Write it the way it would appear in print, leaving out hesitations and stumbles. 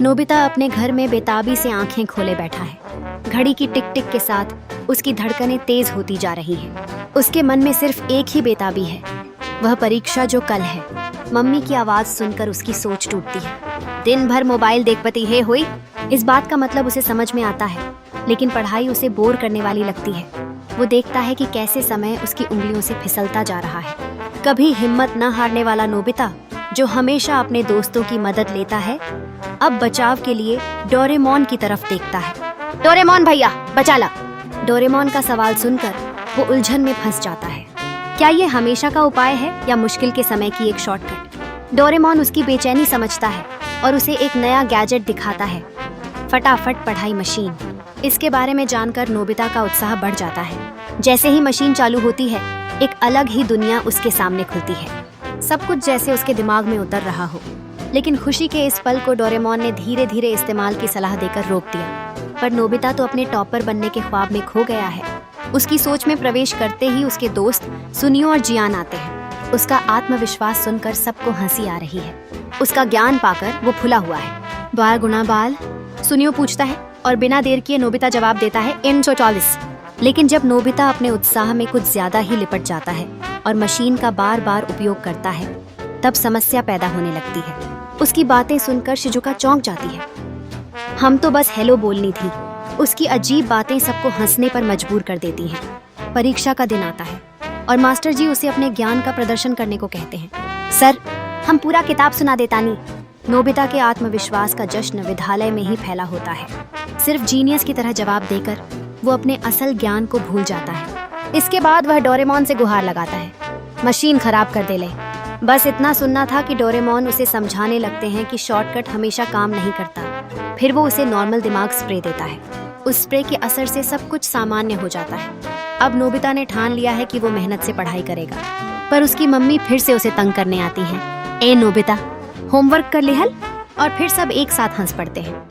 Nobita अपने घर में बेताबी से आंखें खोले बैठा है। घड़ी की टिक टिक के साथ उसकी धड़कनें तेज होती जा रही हैं। उसके मन में सिर्फ एक ही बेताबी है, वह परीक्षा जो कल है। मम्मी की आवाज सुनकर उसकी सोच टूटती है। दिन भर मोबाइल देखती है हुई, इस बात का मतलब उसे समझ में आता है, लेकिन पढ़ाई उसे बोर करने वाली लगती है। वो देखता है कि कैसे समय उसकी उंगलियों से फिसलता जा रहा है। कभी हिम्मत न हारने वाला नोबिता, जो हमेशा अपने दोस्तों की मदद लेता है, अब बचाव के लिए डोरेमोन की तरफ देखता है। डोरेमोन भैया बचा ला। डोरेमोन का सवाल सुनकर वो उलझन में फंस जाता है। क्या ये हमेशा का उपाय है या मुश्किल के समय की एक शॉर्टकट? डोरेमोन उसकी बेचैनी समझता है और उसे एक नया गैजेट दिखाता है, फटाफट पढ़ाई मशीन। इसके बारे में जानकर नोबिता का उत्साह बढ़ जाता है। जैसे ही मशीन चालू होती है, एक अलग ही दुनिया उसके सामने खुलती है। सब कुछ जैसे उसके दिमाग में उतर रहा हो। लेकिन खुशी के इस पल को डोरेमोन ने धीरे धीरे इस्तेमाल की सलाह देकर रोक दिया। पर नोबिता तो अपने टॉपर बनने के ख्वाब में खो गया है। उसकी सोच में प्रवेश करते ही उसके दोस्त सुनियो और जियान आते हैं। उसका आत्मविश्वास सुनकर सबको हंसी आ रही है। उसका ज्ञान पाकर वो फुला हुआ है। बाल गुना बाल, सुनियो पूछता है और बिना देर किए नोबिता जवाब देता है 144। लेकिन जब नोबिता अपने उत्साह में कुछ ज्यादा ही लिपट जाता है और मशीन का बार बार उपयोग करता है, तब समस्या पैदा होने लगती है। उसकी बातें सुनकर शिजुका चौंक जाती है। हम तो बस हेलो बोलनी थी। उसकी अजीब बातें सबको हंसने पर मजबूर कर देती हैं। परीक्षा का दिन आता है और मास्टर जी उसे अपने ज्ञान का प्रदर्शन करने को कहते हैं। सर, हम पूरा किताब सुना देता नहीं। नोबिता के आत्मविश्वास का जश्न विद्यालय में ही फैला होता है। सिर्फ जीनियस की तरह जवाब देकर वो अपने असल ज्ञान को भूल जाता है। इसके बाद वह डोरेमोन से गुहार लगाता है, मशीन खराब कर दे ले। बस इतना सुनना था कि डोरेमोन उसे समझाने लगते हैं कि शॉर्टकट हमेशा काम नहीं करता। फिर वो उसे नॉर्मल दिमाग स्प्रे देता है। उस स्प्रे के असर से सब कुछ सामान्य हो जाता है। अब नोबिता ने ठान लिया है कि वो मेहनत से पढ़ाई करेगा। पर उसकी मम्मी फिर से उसे तंग करने आती हैं। ए नोबिता, होमवर्क कर ले हल। और फिर सब एक साथ हंस पड़ते हैं।